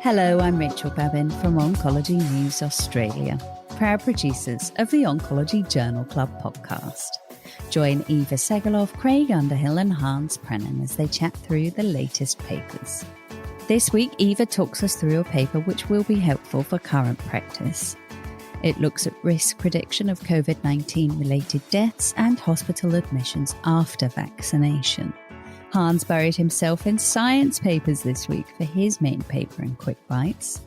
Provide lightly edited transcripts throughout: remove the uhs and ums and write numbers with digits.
Hello, I'm Rachel Babin from Oncology News Australia, proud producers of the Oncology Journal Club podcast. Join Eva Segelov, Craig Underhill and Hans Prenen as they chat through the latest papers. This week, Eva talks us through a paper which will be helpful for current practice. It looks at risk prediction of COVID-19 related deaths and hospital admissions after vaccination. Hans buried himself in science papers this week for his main paper in Quick Bites.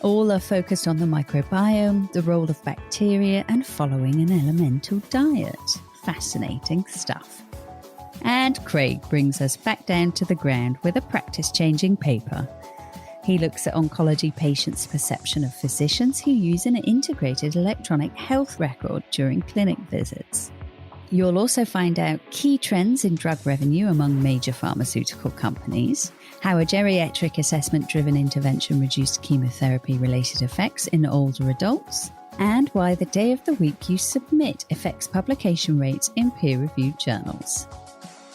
All are focused on the microbiome, the role of bacteria, and following an elemental diet. Fascinating stuff. And Craig brings us back down to the ground with a practice-changing paper. He looks at oncology patients' perception of physicians who use an integrated electronic health record during clinic visits. You'll also find out key trends in drug revenue among major pharmaceutical companies, how a geriatric assessment-driven intervention reduced chemotherapy-related effects in older adults, and why the day of the week you submit affects publication rates in peer-reviewed journals.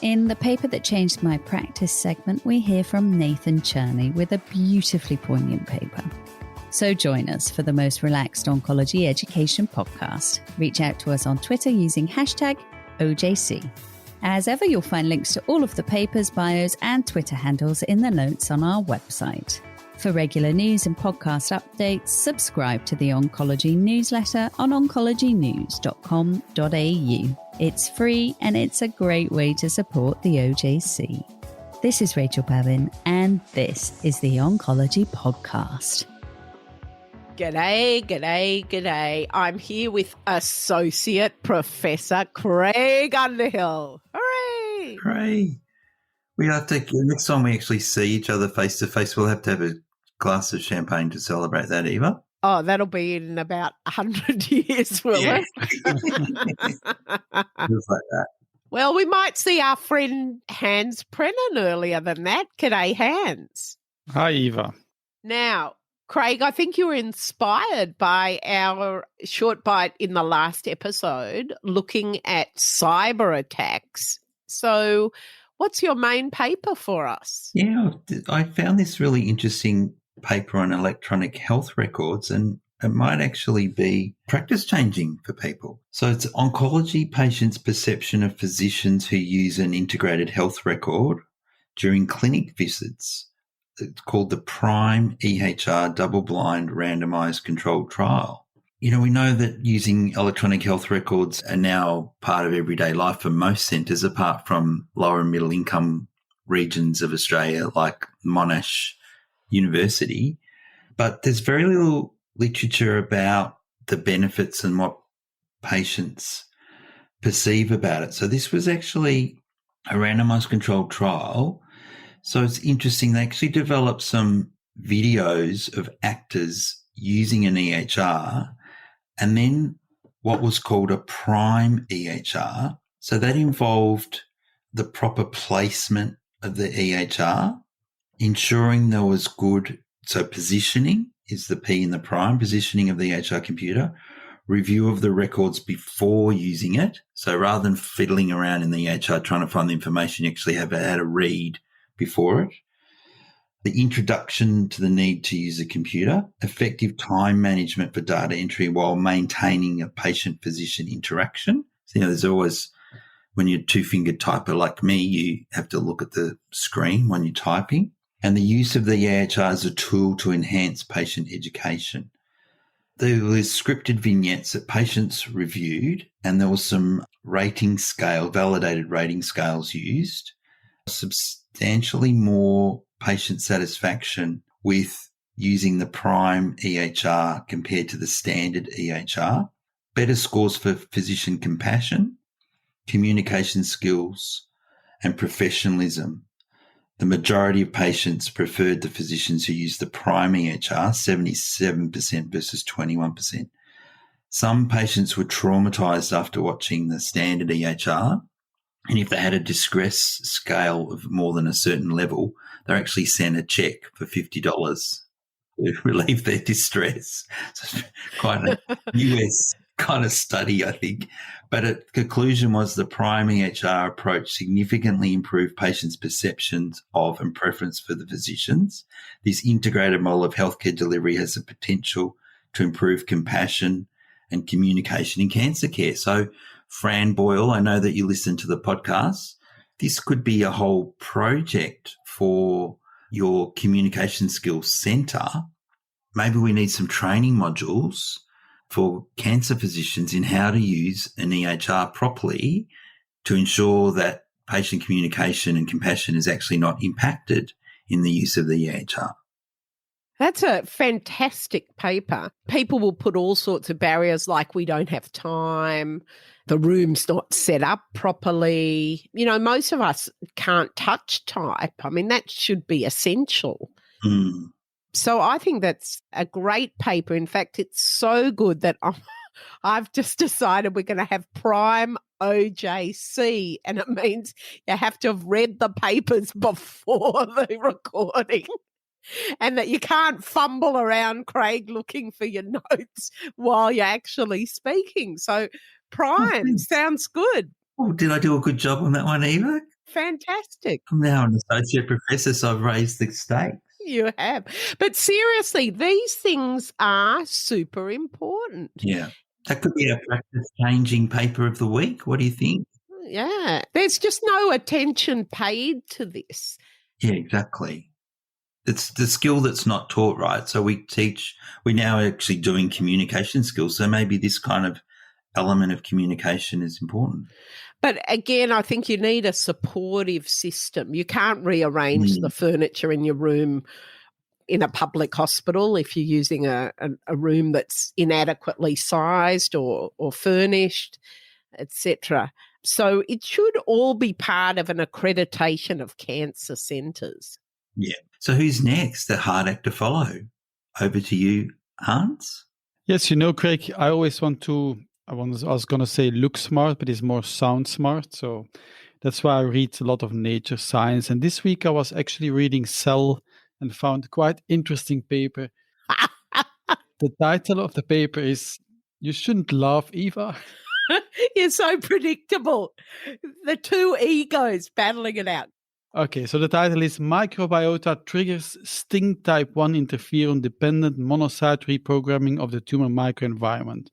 In the paper that changed my practice segment, we hear from Nathan Cherney with a beautifully poignant paper. So join us for the most relaxed oncology education podcast. Reach out to us on Twitter using hashtag OJC. As ever, you'll find links to all of the papers, bios, and Twitter handles in the notes on our website. For regular news and podcast updates, subscribe to the Oncology newsletter on oncologynews.com.au. It's free and it's a great way to support the OJC. This is Rachel Babin, and this is the Oncology Podcast. G'day. I'm here with Associate Professor Craig Underhill. Hooray! Hooray. We have to, next time we actually see each other face to face, we'll have to have a glass of champagne to celebrate that, Eva. Oh, that'll be in about 100 years, will it? Just like that. Well, we might see our friend Hans Prenen earlier than that. G'day, Hans. Hi, Eva. Now, Craig, I think you were inspired by our short bite in the last episode looking at cyber attacks. So what's your main paper for us? Yeah, I found this really interesting paper on electronic health records, and it might actually be practice changing for people. So it's oncology patients' perception of physicians who use an integrated health record during clinic visits. It's called the PRIME EHR double-blind randomized controlled trial. You know, we know that using electronic health records are now part of everyday life for most centres, apart from lower and middle income regions of Australia like Monash University. But there's very little literature about the benefits and what patients perceive about it. So this was actually a randomized controlled trial. So it's interesting. They actually developed some videos of actors using an EHR and then what was called a PRIME EHR. So that involved the proper placement of the EHR, ensuring there was good, so positioning is the P in the PRIME, positioning of the EHR computer, review of the records before using it. So rather than fiddling around in the EHR trying to find the information, you actually had a read before it. The introduction to the need to use a computer, effective time management for data entry while maintaining a patient-physician interaction. So, there's always, when you're a two-fingered typer like me, you have to look at the screen when you're typing. And the use of the EHR as a tool to enhance patient education. There was scripted vignettes that patients reviewed, and there was some validated rating scales used. Substantially more patient satisfaction with using the PRIME EHR compared to the standard EHR, better scores for physician compassion, communication skills, and professionalism. The majority of patients preferred the physicians who used the PRIME EHR, 77% versus 21%. Some patients were traumatised after watching the standard EHR, and if they had a distress scale of more than a certain level, they actually sent a check for $50 to relieve their distress. So it's quite a US kind of study, I think. But the conclusion was the prime EHR approach significantly improved patients' perceptions of and preference for the physicians. This integrated model of healthcare delivery has the potential to improve compassion and communication in cancer care. So, Fran Boyle, I know that you listen to the podcast. This could be a whole project for your communication skills centre. Maybe we need some training modules for cancer physicians in how to use an EHR properly to ensure that patient communication and compassion is actually not impacted in the use of the EHR. That's a fantastic paper. People will put all sorts of barriers like we don't have time, the room's not set up properly. You know, most of us can't touch type. I mean, that should be essential. Mm. So I think that's a great paper. In fact, it's so good that I've just decided we're going to have prime OJC, and it means you have to have read the papers before the recording. And that you can't fumble around, Craig, looking for your notes while you're actually speaking. So prime sounds good. Oh, did I do a good job on that one, Eva? Fantastic. I'm now an associate professor, so I've raised the stakes. You have. But seriously, these things are super important. Yeah. That could be our practice-changing paper of the week. What do you think? Yeah. There's just no attention paid to this. Yeah, exactly. It's the skill that's not taught, right? So we're now actually doing communication skills. So maybe this kind of element of communication is important. But again, I think you need a supportive system. You can't rearrange the furniture in your room in a public hospital if you're using a room that's inadequately sized or furnished, etc. So it should all be part of an accreditation of cancer centres. Yeah. So who's next? The hard act to follow. Over to you, Hans. Yes, Craig, I was going to say look smart, but it's more sound smart. So that's why I read a lot of Nature Science. And this week I was actually reading Cell and found a quite interesting paper. The title of the paper is You Shouldn't Laugh, Eva. You're so predictable. The two egos battling it out. Okay, so the title is Microbiota Triggers STING Type 1 Interferon-Dependent Monocyte Reprogramming of the Tumor Microenvironment.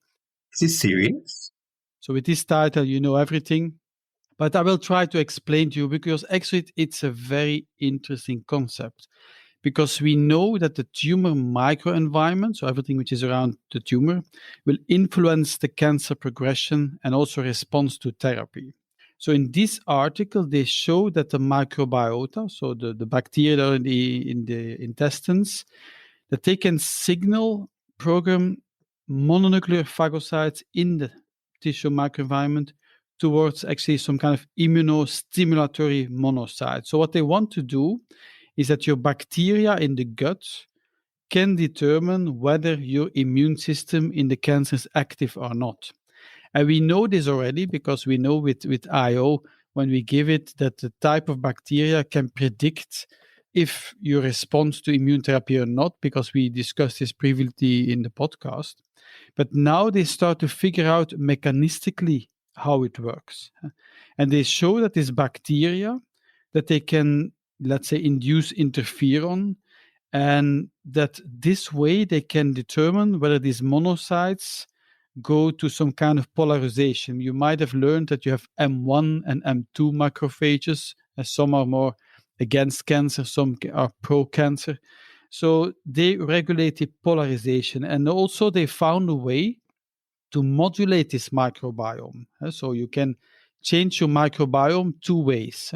Is this serious? So with this title, you know everything. But I will try to explain to you because actually it's a very interesting concept. Because we know that the tumor microenvironment, so everything which is around the tumor, will influence the cancer progression and also response to therapy. So in this article, they show that the microbiota, so the bacteria in the intestines, that they can program mononuclear phagocytes in the tissue microenvironment towards actually some kind of immunostimulatory monocyte. So what they want to do is that your bacteria in the gut can determine whether your immune system in the cancer is active or not. And we know this already because we know with IO, when we give it, that the type of bacteria can predict if you respond to immune therapy or not, because we discussed this previously in the podcast. But now they start to figure out mechanistically how it works. And they show that this bacteria, that they can, let's say, induce interferon, and that this way they can determine whether these monocytes go to some kind of polarization. You might have learned that you have M1 and M2 macrophages, and some are more against cancer, some are pro-cancer. So they regulate the polarization, and also they found a way to modulate this microbiome. So you can change your microbiome two ways,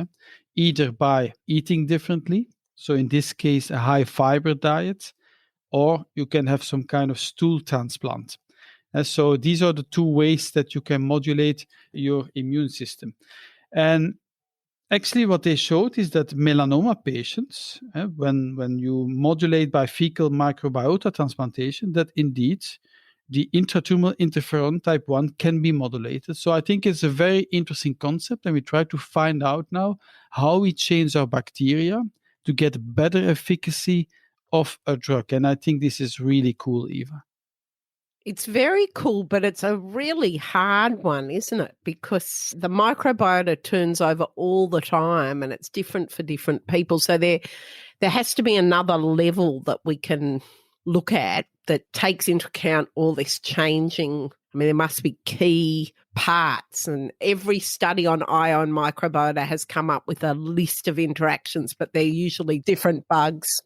either by eating differently, so in this case a high fiber diet, or you can have some kind of stool transplant. So these are the two ways that you can modulate your immune system. And actually what they showed is that melanoma patients, when you modulate by fecal microbiota transplantation, that indeed the intratumoral interferon type 1 can be modulated. So I think it's a very interesting concept, and we try to find out now how we change our bacteria to get better efficacy of a drug. And I think this is really cool, Eva. It's very cool, but it's a really hard one, isn't it? Because the microbiota turns over all the time and it's different for different people. So there has to be another level that we can look at that takes into account all this changing. I mean, there must be key parts, and every study on ion microbiota has come up with a list of interactions, but they're usually different bugs.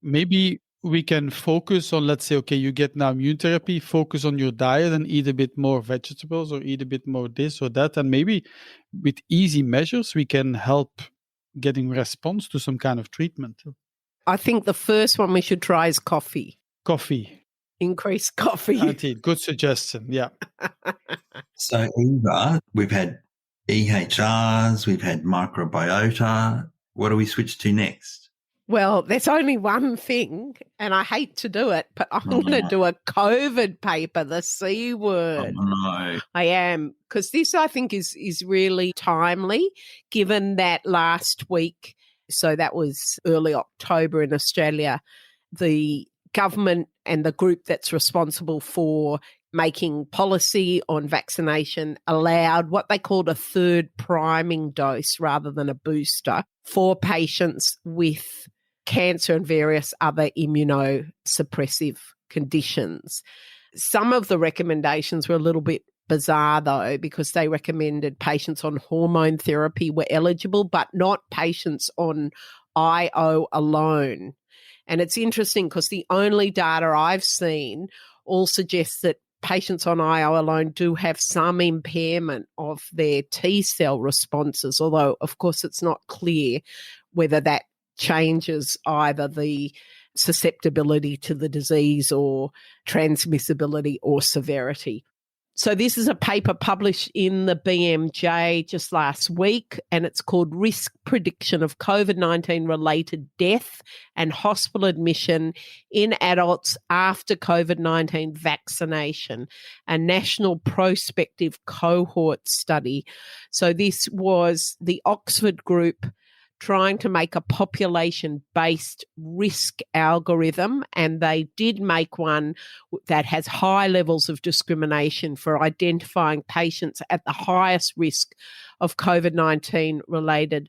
Maybe we can focus on, let's say, okay, you get now immune therapy, focus on your diet and eat a bit more vegetables or eat a bit more this or that. And maybe with easy measures, we can help getting response to some kind of treatment. I think the first one we should try is coffee. Coffee. Increase coffee. Indeed. Good suggestion. Yeah. So, Eva, we've had EHRs, we've had microbiota. What do we switch to next? Well, there's only one thing, and I hate to do it, but I'm going to do a COVID paper, the C word. Oh, no. I am, because this, I think, is really timely, given that last week, so that was early October in Australia, the government and the group that's responsible for making policy on vaccination allowed what they called a third priming dose rather than a booster for patients with cancer and various other immunosuppressive conditions. Some of the recommendations were a little bit bizarre, though, because they recommended patients on hormone therapy were eligible, but not patients on IO alone. And it's interesting because the only data I've seen all suggests that patients on IO alone do have some impairment of their T cell responses, although, of course, it's not clear whether that changes either the susceptibility to the disease or transmissibility or severity. So this is a paper published in the BMJ just last week, and it's called Risk Prediction of COVID-19 Related Death and Hospital Admission in Adults After COVID-19 Vaccination, a national prospective cohort study. So this was the Oxford group trying to make a population-based risk algorithm, and they did make one that has high levels of discrimination for identifying patients at the highest risk of COVID-19 related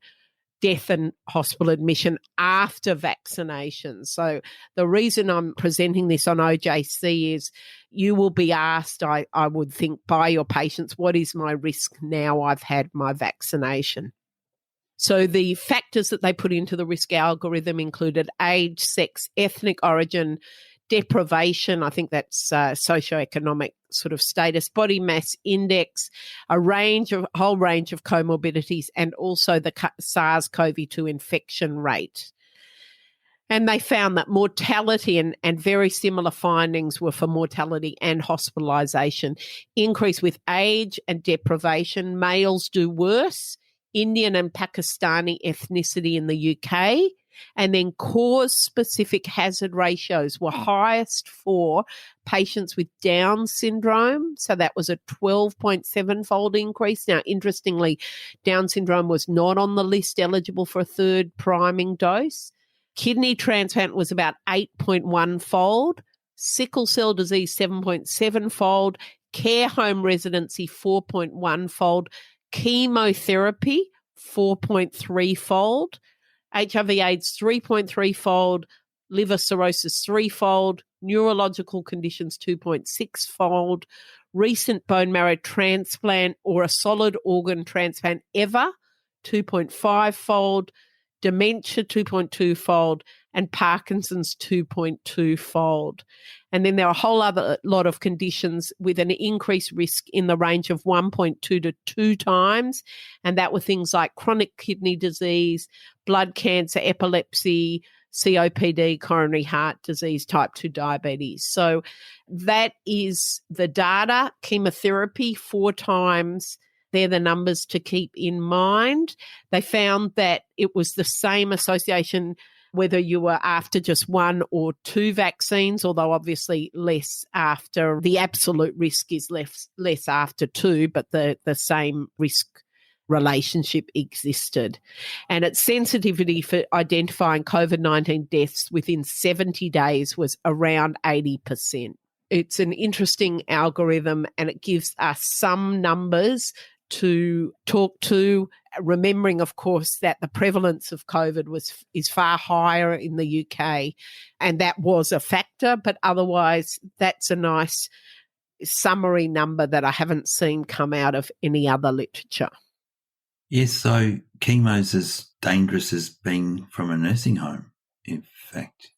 death and hospital admission after vaccination. So the reason I'm presenting this on OJC is you will be asked, I would think, by your patients, what is my risk now I've had my vaccination? So the factors that they put into the risk algorithm included age, sex, ethnic origin, deprivation, I think that's socioeconomic sort of status, body mass index, a whole range of comorbidities, and also the SARS-CoV-2 infection rate. And they found that mortality and very similar findings were for mortality and hospitalisation. Increase with age and deprivation. Males do worse. Indian and Pakistani ethnicity in the UK, and then cause-specific hazard ratios were highest for patients with Down syndrome. So that was a 12.7-fold increase. Now, interestingly, Down syndrome was not on the list eligible for a third priming dose. Kidney transplant was about 8.1-fold. Sickle cell disease, 7.7-fold. Care home residency, 4.1-fold. Chemotherapy, 4.3-fold, HIV/AIDS, 3.3-fold, liver cirrhosis, 3-fold, neurological conditions, 2.6-fold, recent bone marrow transplant or a solid organ transplant ever, 2.5-fold, dementia, 2.2-fold, and Parkinson's, 2.2-fold. And then there are a whole other lot of conditions with an increased risk in the range of 1.2 to 2 times. And that were things like chronic kidney disease, blood cancer, epilepsy, COPD, coronary heart disease, type 2 diabetes. So that is the data. Chemotherapy, 4 times. They're the numbers to keep in mind. They found that it was the same association whether you were after just 1 or 2 vaccines, although obviously less after, the absolute risk is less after 2, but the same risk relationship existed. And its sensitivity for identifying COVID-19 deaths within 70 days was around 80%. It's an interesting algorithm, and it gives us some numbers to talk to, remembering, of course, that the prevalence of COVID is far higher in the UK, and that was a factor, but otherwise that's a nice summary number that I haven't seen come out of any other literature. Yes, so chemo's as dangerous as being from a nursing home, in fact.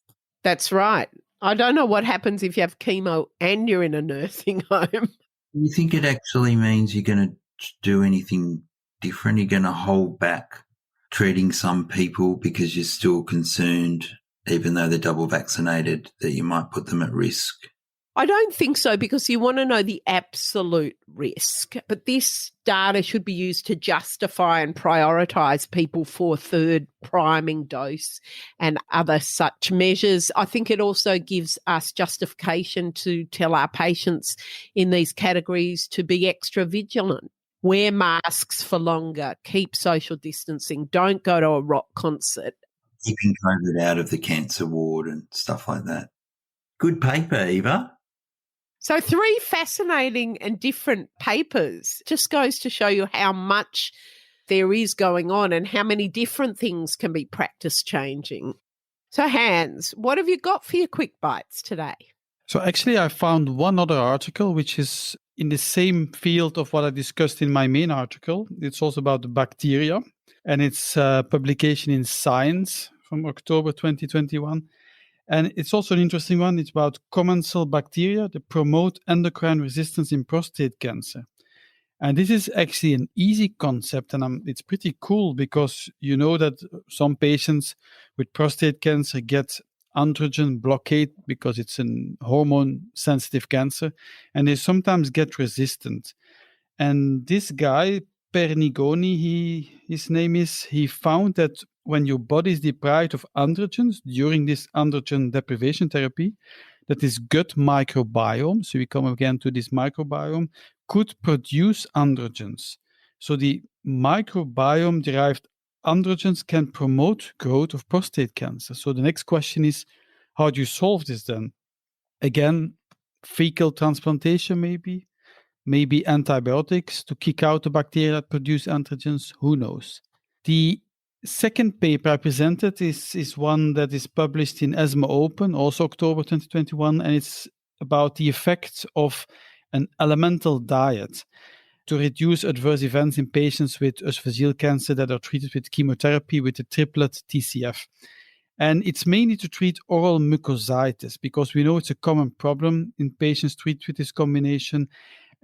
That's right. I don't know what happens if you have chemo and you're in a nursing home. Do you think it actually means you're going to do anything different? You're going to hold back treating some people because you're still concerned, even though they're double vaccinated, that you might put them at risk? I don't think so, because you want to know the absolute risk. But this data should be used to justify and prioritise people for third priming dose and other such measures. I think it also gives us justification to tell our patients in these categories to be extra vigilant. Wear masks for longer, keep social distancing, don't go to a rock concert. Keeping COVID out of the cancer ward and stuff like that. Good paper, Eva. So 3 fascinating and different papers. Just goes to show you how much there is going on and how many different things can be practice changing. So Hans, what have you got for your quick bites today? So actually I found one other article which is in the same field of what I discussed in my main article. It's also about the bacteria, and it's a publication in Science from October 2021. And it's also an interesting one. It's about commensal bacteria that promote endocrine resistance in prostate cancer. And this is actually an easy concept, and it's pretty cool because you know that some patients with prostate cancer get androgen blockade because it's a hormone-sensitive cancer, and they sometimes get resistant. And this guy, Pernigoni, his name is, he found that when your body is deprived of androgens during this androgen deprivation therapy, that this gut microbiome, so we come again to this microbiome, could produce androgens. So the microbiome-derived androgens can promote growth of prostate cancer. So the next question is, how do you solve this then? Again, fecal transplantation maybe antibiotics to kick out the bacteria that produce androgens, who knows? The second paper I presented is one that is published in ESMO Open, also October 2021, and it's about the effects of an elemental diet to reduce adverse events in patients with esophageal cancer that are treated with chemotherapy with the triplet TCF. And it's mainly to treat oral mucositis because we know it's a common problem in patients treated with this combination.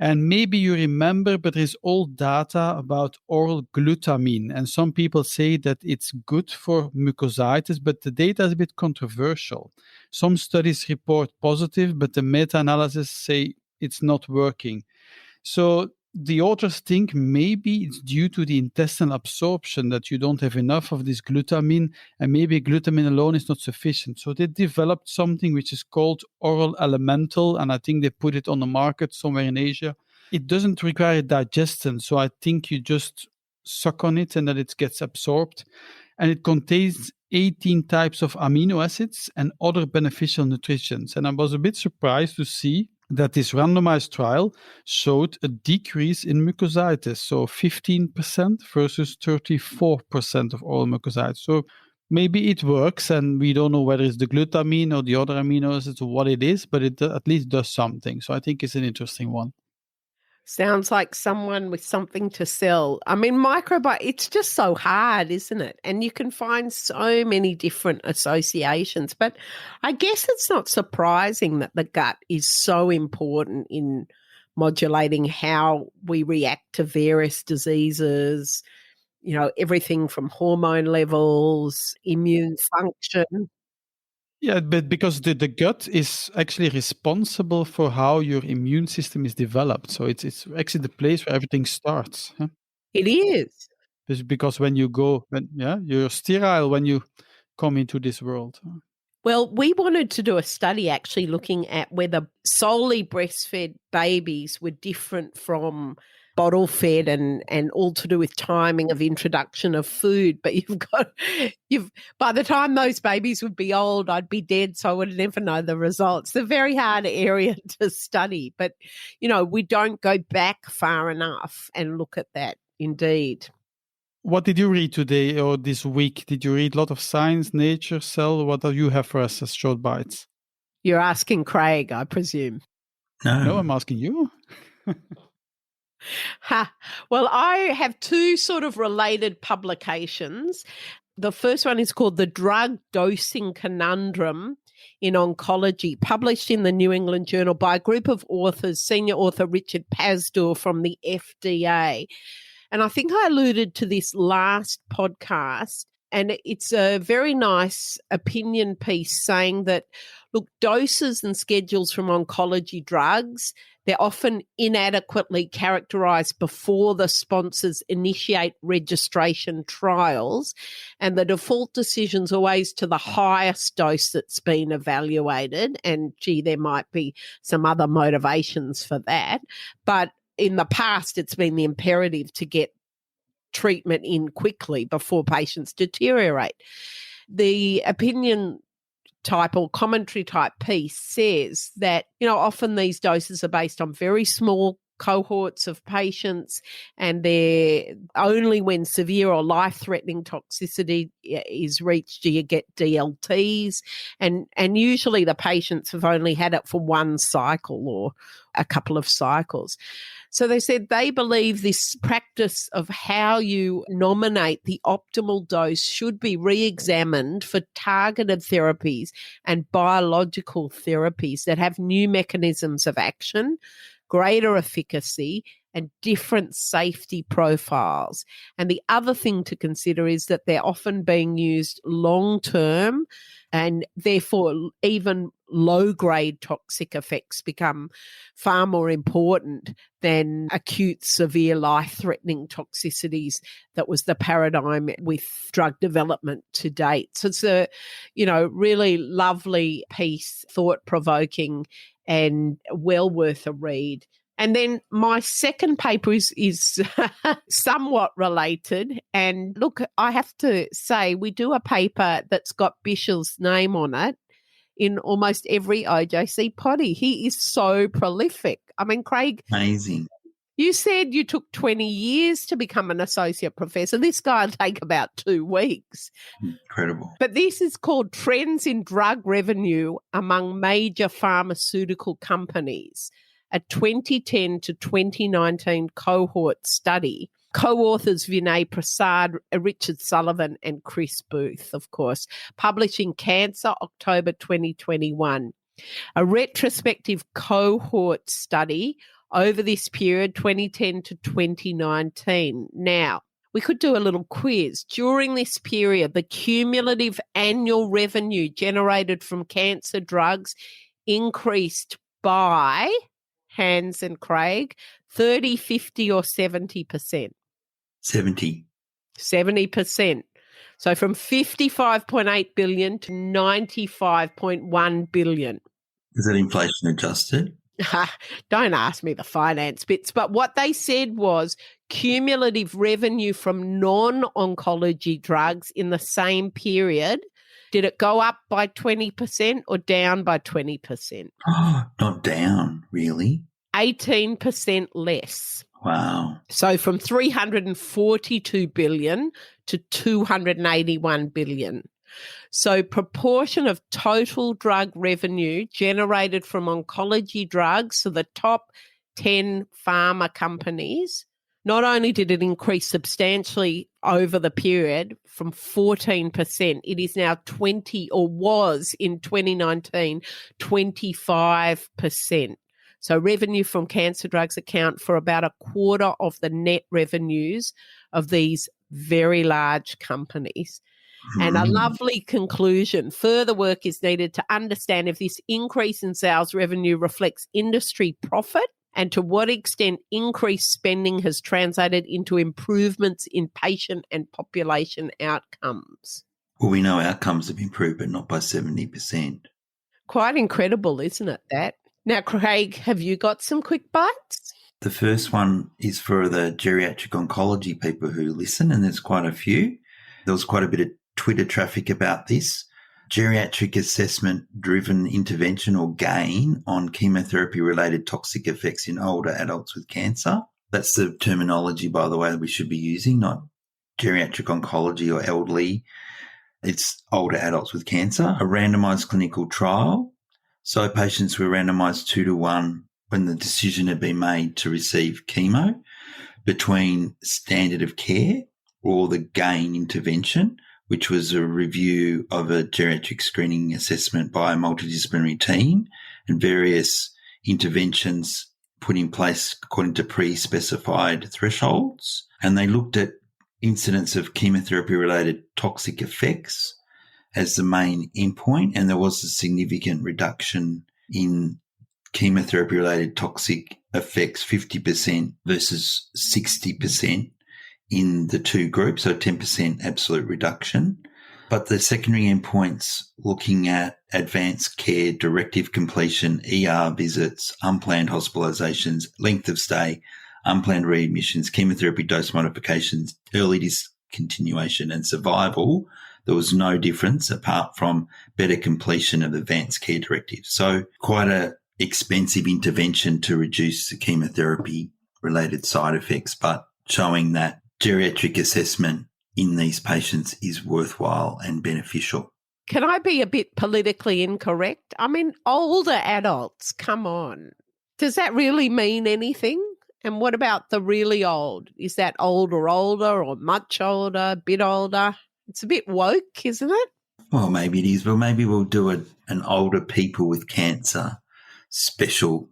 And maybe you remember, but there is old data about oral glutamine. And some people say that it's good for mucositis, but the data is a bit controversial. Some studies report positive, but the meta-analysis say it's not working. So the authors think maybe it's due to the intestinal absorption that you don't have enough of this glutamine, and maybe glutamine alone is not sufficient. So they developed something which is called oral elemental, and I think they put it on the market somewhere in Asia. It doesn't require digestion, so I think you just suck on it and that it gets absorbed. And it contains 18 types of amino acids and other beneficial nutrients. And I was a bit surprised to see that this randomized trial showed a decrease in mucositis, so 15% versus 34% of all mucositis. So maybe it works, and we don't know whether it's the glutamine or the other amino acids or what it is, but it at least does something. So I think it's an interesting one. Sounds like someone with something to sell. I mean, microbiome, it's just so hard, isn't it? And you can find so many different associations. But I guess it's not surprising that the gut is so important in modulating how we react to various diseases, you know, everything from hormone levels, immune function. Yeah, but because the gut is actually responsible for how your immune system is developed. So it's actually the place where everything starts. Huh? It is. Because when you go, you're sterile when you come into this world. Well, we wanted to do a study actually looking at whether solely breastfed babies were different from bottle fed and all to do with timing of introduction of food. But by the time those babies would be old, I'd be dead, so I would never know the results. It's a very hard area to study, but, we don't go back far enough and look at that indeed. What did you read today or this week? Did you read a lot of Science, Nature, Cell? What do you have for us as short bites? You're asking Craig, I presume. No, I'm asking you. Well, I have two sort of related publications. The first one is called The Drug Dosing Conundrum in Oncology, published in the New England Journal by a group of authors, senior author Richard Pazdur from the FDA. And I think I alluded to this last podcast, and it's a very nice opinion piece saying that, look, doses and schedules from oncology drugs, they're often inadequately characterised before the sponsors initiate registration trials, and the default decision's always to the highest dose that's been evaluated, and there might be some other motivations for that. But in the past, it's been the imperative to get treatment in quickly before patients deteriorate. The opinion type or commentary type piece says that, often these doses are based on very small cohorts of patients, and they're only when severe or life-threatening toxicity is reached do you get DLTs, and usually the patients have only had it for one cycle or a couple of cycles. So they said they believe this practice of how you nominate the optimal dose should be re-examined for targeted therapies and biological therapies that have new mechanisms of action, greater efficacy, and different safety profiles. And the other thing to consider is that they're often being used long-term, and therefore even low-grade toxic effects become far more important than acute, severe, life-threatening toxicities that was the paradigm with drug development to date. So it's a, really lovely piece, thought-provoking, and well worth a read. And then my second paper is somewhat related. And look, I have to say, we do a paper that's got Bishel's name on it in almost every OJC potty. He is so prolific. I mean, Craig. Amazing. You said you took 20 years to become an associate professor. This guy will take about 2 weeks. Incredible. But this is called Trends in Drug Revenue Among Major Pharmaceutical Companies, a 2010 to 2019 cohort study. Co-authors Vinay Prasad, Richard Sullivan and Chris Booth, of course, published in Cancer, October 2021. A retrospective cohort study over this period, 2010 to 2019. Now, we could do a little quiz. During this period, the cumulative annual revenue generated from cancer drugs increased by, Hans and Craig, 30, 50 or 70%? 70. 70%. So from 55.8 billion to 95.1 billion. Is that inflation adjusted? Don't ask me the finance bits, but what they said was cumulative revenue from non-oncology drugs in the same period. Did it go up by 20% or down by 20%? Oh, not down, really? 18% less. Wow. So from 342 billion to 281 billion. So proportion of total drug revenue generated from oncology drugs, so the top 10 pharma companies, not only did it increase substantially over the period from 14%, it is now 20, or was in 2019, 25%. So revenue from cancer drugs account for about a quarter of the net revenues of these very large companies. And a lovely conclusion. Further work is needed to understand if this increase in sales revenue reflects industry profit and to what extent increased spending has translated into improvements in patient and population outcomes. Well, we know outcomes have improved, but not by 70%. Quite incredible, isn't it, that? Now, Craig, have you got some quick bites? The first one is for the geriatric oncology people who listen, and there's quite a few. There was quite a bit of Twitter traffic about this. Geriatric assessment-driven intervention or gain on chemotherapy-related toxic effects in older adults with cancer. That's the terminology, by the way, that we should be using, not geriatric oncology or elderly. It's older adults with cancer. A randomised clinical trial. So patients were randomised 2-1 when the decision had been made to receive chemo between standard of care or the gain intervention, which was a review of a geriatric screening assessment by a multidisciplinary team and various interventions put in place according to pre-specified thresholds. And they looked at incidence of chemotherapy-related toxic effects as the main endpoint, and there was a significant reduction in chemotherapy-related toxic effects, 50% versus 60% in the two groups, so 10% absolute reduction. But the secondary endpoints looking at advanced care, directive completion, ER visits, unplanned hospitalizations, length of stay, unplanned readmissions, chemotherapy dose modifications, early discontinuation and survival, there was no difference apart from better completion of advanced care directives. So quite an expensive intervention to reduce the chemotherapy-related side effects, but showing that geriatric assessment in these patients is worthwhile and beneficial. Can I be a bit politically incorrect? I mean, older adults, come on. Does that really mean anything? And what about the really old? Is that older or much older, a bit older? It's a bit woke, isn't it? Well, maybe it is. Well, maybe we'll do an older people with cancer special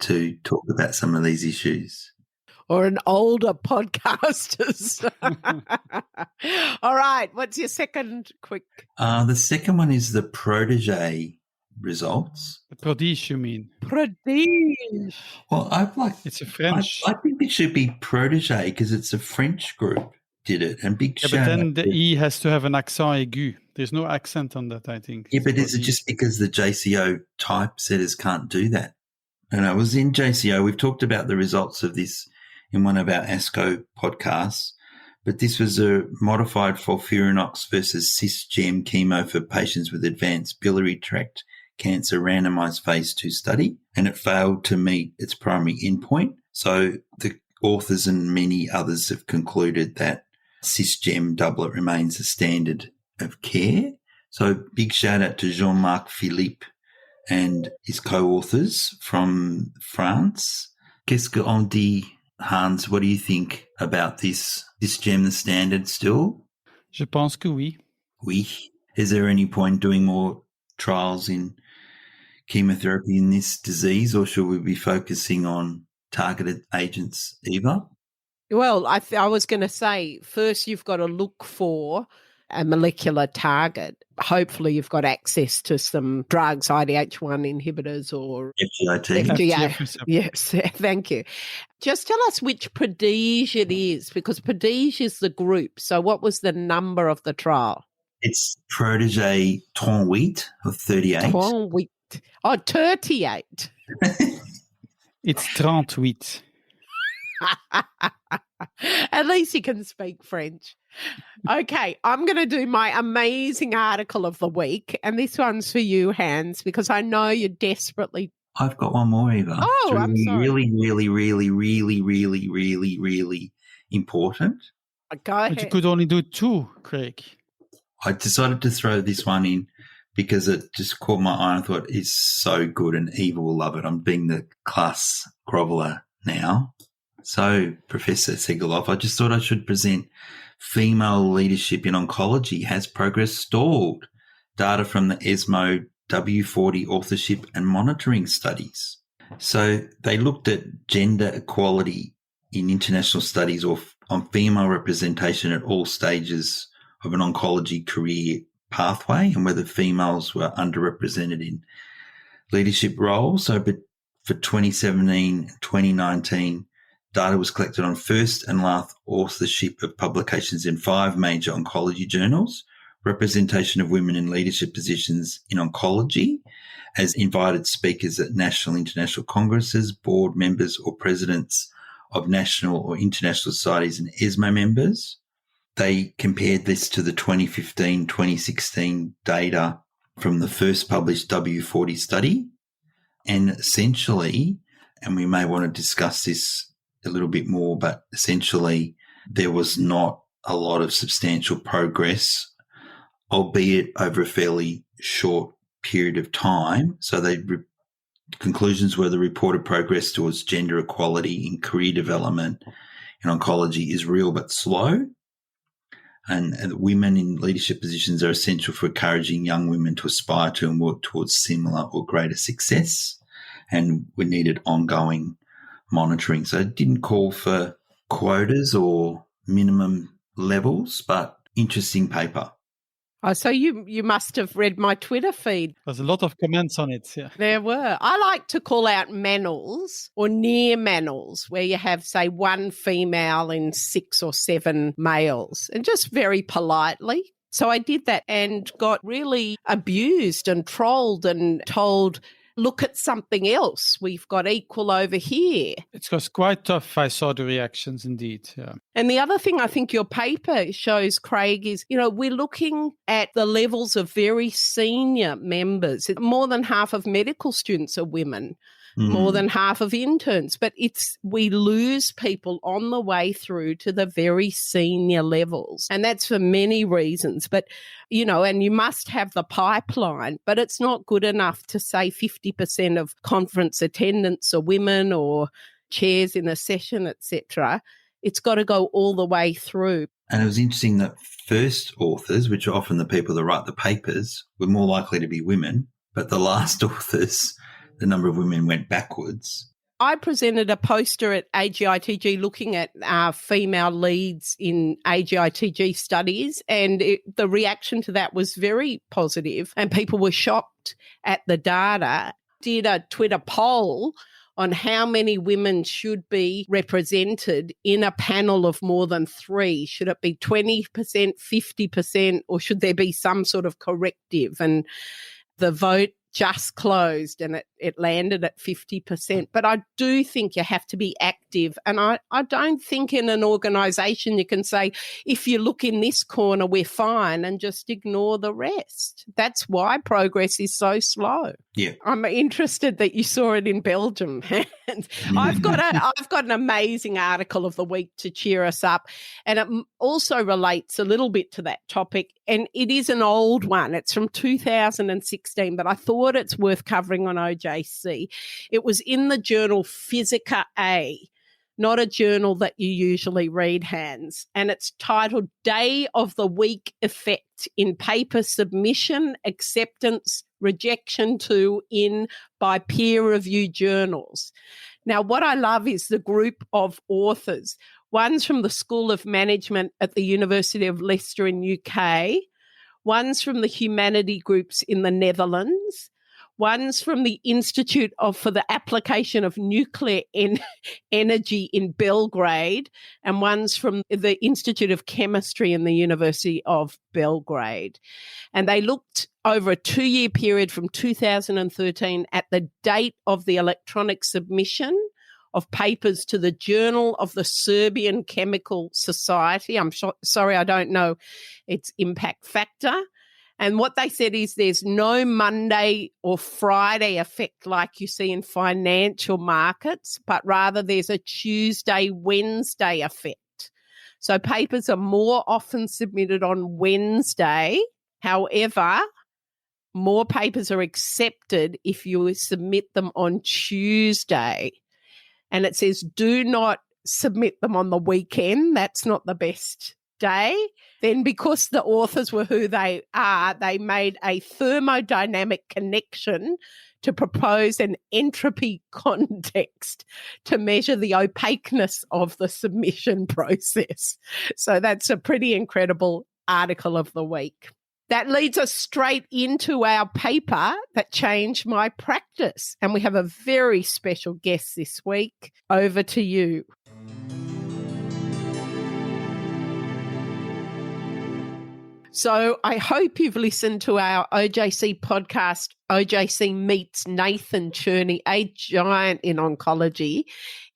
to talk about some of these issues. Or an older podcasters. All right. What's your second quick? The second one is the protege results. The prodige, you mean? Prodige. Well, it's a French. I think it should be protege because it's a French group did it. And big shout but then the E has to have an accent aigu. There's no accent on that, I think. Yeah, but is it just because the JCO typesetters can't do that? And I was in JCO. We've talked about the results of this in one of our ASCO podcasts, but this was a modified FOLFIRINOX versus cisgem chemo for patients with advanced biliary tract cancer randomized phase 2 study, and it failed to meet its primary endpoint. So the authors and many others have concluded that cisgem doublet remains the standard of care. So big shout out to Jean-Marc Philippe and his co-authors from France. Qu'est-ce qu'on dit? Hans, what do you think about this gem, the standard still? Je pense que oui. Oui. Is there any point doing more trials in chemotherapy in this disease, or should we be focusing on targeted agents, Eva? Well, I was going to say, first you've got to look for a molecular target. Hopefully you've got access to some drugs, IDH1 inhibitors or FGIT. Yes, thank you. Just tell us which prodige it is, because prodige is the group. So what was the number of the trial? It's protege 38 of 38. 38. Oh, 38. It's 38. At least you can speak French. Okay, I'm going to do my amazing article of the week, and this one's for you, Hans, because I know you're desperately... I've got one more, Eva. Oh, I'm sorry. Really, really, really, really, really, really, really important. Go ahead. But you could only do 2, Craig. I decided to throw this one in because it just caught my eye and I thought it's so good and Eva will love it. I'm being the class groveler now. So, Professor Segelov, I just thought I should present female leadership in oncology has progress stalled. Data from the ESMO W40 authorship and monitoring studies. So they looked at gender equality in international studies or on female representation at all stages of an oncology career pathway and whether females were underrepresented in leadership roles. So but for 2017 and 2019, data was collected on first and last authorship of publications in 5 major oncology journals, representation of women in leadership positions in oncology as invited speakers at national, international congresses, board members or presidents of national or international societies and ESMO members. They compared this to the 2015-2016 data from the first published W40 study. And essentially, and we may want to discuss this a little bit more, but essentially there was not a lot of substantial progress, albeit over a fairly short period of time. So conclusions were the reported progress towards gender equality in career development in oncology is real but slow. And women in leadership positions are essential for encouraging young women to aspire to and work towards similar or greater success. And we needed ongoing monitoring. So it didn't call for quotas or minimum levels, but interesting paper. Oh, so you must have read my Twitter feed. There's a lot of comments on it, yeah. There were. I like to call out manels or near manels, where you have, say, one female in 6 or 7 males, and just very politely. So I did that and got really abused and trolled and told, look at something else. We've got equal over here. It was quite tough. I saw the reactions indeed. Yeah. And the other thing I think your paper shows, Craig, is, we're looking at the levels of very senior members. More than half of medical students are women. More than half of interns, but we lose people on the way through to the very senior levels. And that's for many reasons, but, and you must have the pipeline, but it's not good enough to say 50% of conference attendants are women or chairs in a session, etc. It's got to go all the way through. And it was interesting that first authors, which are often the people that write the papers, were more likely to be women, but the last authors, the number of women went backwards. I presented a poster at AGITG looking at female leads in AGITG studies, and the reaction to that was very positive, and people were shocked at the data. Did a Twitter poll on how many women should be represented in a panel of more than 3. Should it be 20%, 50%, or should there be some sort of corrective? And the vote just closed and it landed at 50%. But I do think you have to be active. And I don't think in an organisation you can say, if you look in this corner, we're fine, and just ignore the rest. That's why progress is so slow. Yeah. I'm interested that you saw it in Belgium. I've got an amazing article of the week to cheer us up. And it also relates a little bit to that topic. And it is an old one. It's from 2016, but I thought it's worth covering on OJC. It was in the journal Physica A, not a journal that you usually read, Hans. And it's titled Day of the Week Effect in Paper Submission, Acceptance, Rejection to, in by peer-reviewed journals. Now, what I love is the group of authors. One's from the School of Management at the University of Leicester in UK. One's from the Humanity Groups in the Netherlands. One's from the Institute for the Application of Nuclear Energy in Belgrade, and one's from the Institute of Chemistry in the University of Belgrade. And they looked over a 2-year period from 2013 at the date of the electronic submission of papers to the Journal of the Serbian Chemical Society. I'm sorry, I don't know its impact factor. And what they said is there's no Monday or Friday effect like you see in financial markets, but rather there's a Tuesday, Wednesday effect. So papers are more often submitted on Wednesday. However, more papers are accepted if you submit them on Tuesday. And it says do not submit them on the weekend. That's not the best day. Then because the authors were who they are, they made a thermodynamic connection to propose an entropy context to measure the opaqueness of the submission process. So that's a pretty incredible article of the week. That leads us straight into our paper that changed my practice. And we have a very special guest this week. Over to you. So I hope you've listened to our OJC podcast, OJC Meets Nathan Cherney, a giant in oncology.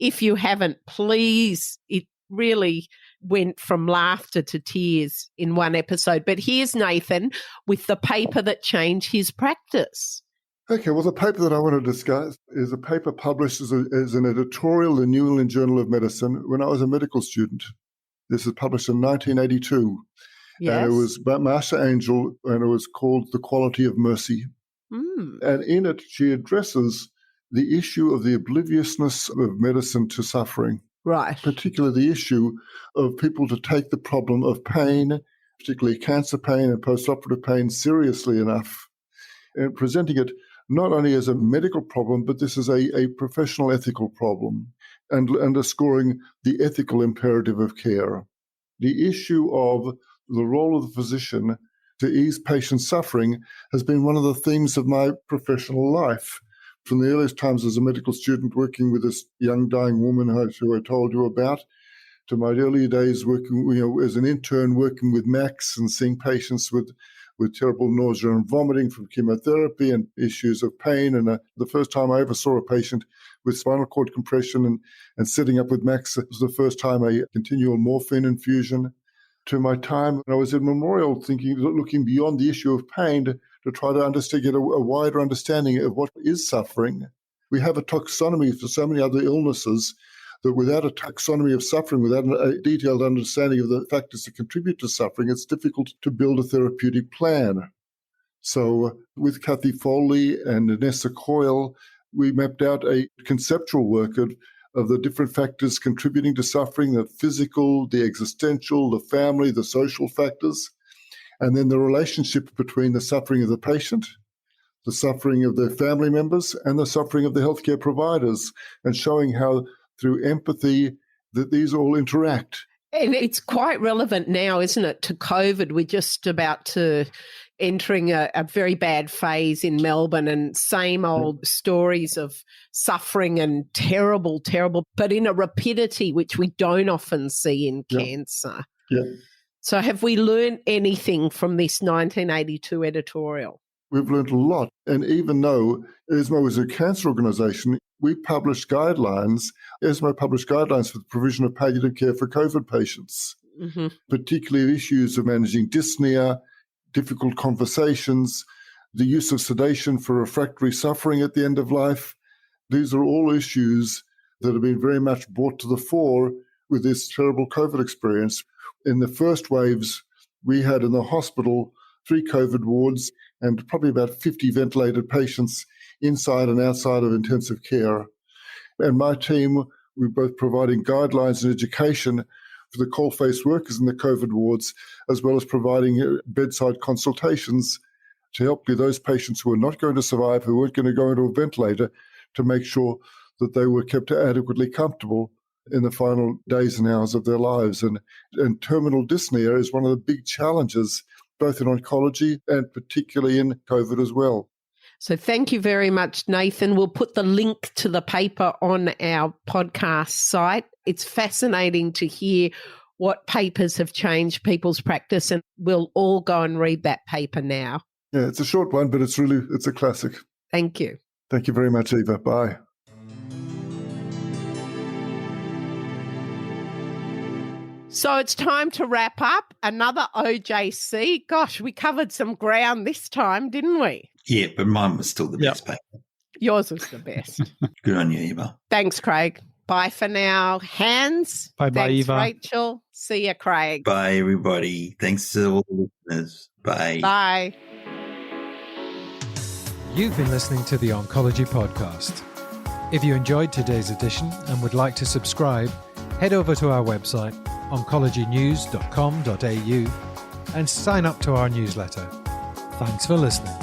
If you haven't, please, it really went from laughter to tears in one episode. But here's Nathan with the paper that changed his practice. Okay, well, the paper that I want to discuss is a paper published as an editorial in the New England Journal of Medicine when I was a medical student. This was published in 1982. Yes. And it was by Marsha Angel, and it was called The Quality of Mercy. And in it, she addresses the issue of the obliviousness of medicine to suffering. Right. Particularly the issue of people to take the problem of pain, particularly cancer pain and postoperative pain, seriously enough, and presenting it not only as a medical problem, but this is a professional ethical problem, and underscoring the ethical imperative of care. The issue of the role of the physician to ease patient suffering has been one of the themes of my professional life. From the earliest times as a medical student working with this young dying woman who I told you about, to my early days working, as an intern working with Max and seeing patients with terrible nausea and vomiting from chemotherapy and issues of pain. And the first time I ever saw a patient with spinal cord compression and setting up with Max, it was the first time a continual morphine infusion. To my time when I was in Memorial, looking beyond the issue of pain to try to get a wider understanding of what is suffering. We have a taxonomy for so many other illnesses that without a taxonomy of suffering, without a detailed understanding of the factors that contribute to suffering, it's difficult to build a therapeutic plan. So with Kathy Foley and Nessa Coyle, we mapped out a conceptual work of the different factors contributing to suffering, the physical, the existential, the family, the social factors, and then the relationship between the suffering of the patient, the suffering of their family members, and the suffering of the healthcare providers, and showing how through empathy that these all interact. And it's quite relevant now, isn't it, to COVID? We're just about to entering a very bad phase in Melbourne, and same old stories of suffering and terrible, but in a rapidity which we don't often see in cancer. Yeah. So have we learned anything from this 1982 editorial? We've learned a lot. And even though ESMO is a cancer organisation, we published guidelines. ESMO published guidelines for the provision of palliative care for COVID patients, particularly issues of managing dyspnea, difficult conversations, the use of sedation for refractory suffering at the end of life. These are all issues that have been very much brought to the fore with this terrible COVID experience. In the first waves, we had in the hospital 3 COVID wards and probably about 50 ventilated patients inside and outside of intensive care. And my team, we're both providing guidelines and education for the coal-face workers in the COVID wards, as well as providing bedside consultations to help those patients who are not going to survive, who weren't going to go into a ventilator, to make sure that they were kept adequately comfortable in the final days and hours of their lives. And terminal dyspnea is one of the big challenges, both in oncology and particularly in COVID as well. So thank you very much, Nathan. We'll put the link to the paper on our podcast site. It's fascinating to hear what papers have changed people's practice, and we'll all go and read that paper now. Yeah, it's a short one, but it's a classic. Thank you. Thank you very much, Eva. Bye. So it's time to wrap up. Another OJC. Gosh, we covered some ground this time, didn't we? Yeah, but mine was still the best paper. Yours was the best. Good on you, Eva. Thanks, Craig. Bye for now. Hans. Bye, Eva. Rachel. See ya, Craig. Bye, everybody. Thanks to all the listeners. Bye. Bye. You've been listening to the Oncology Podcast. If you enjoyed today's edition and would like to subscribe, head over to our website, oncologynews.com.au, and sign up to our newsletter. Thanks for listening.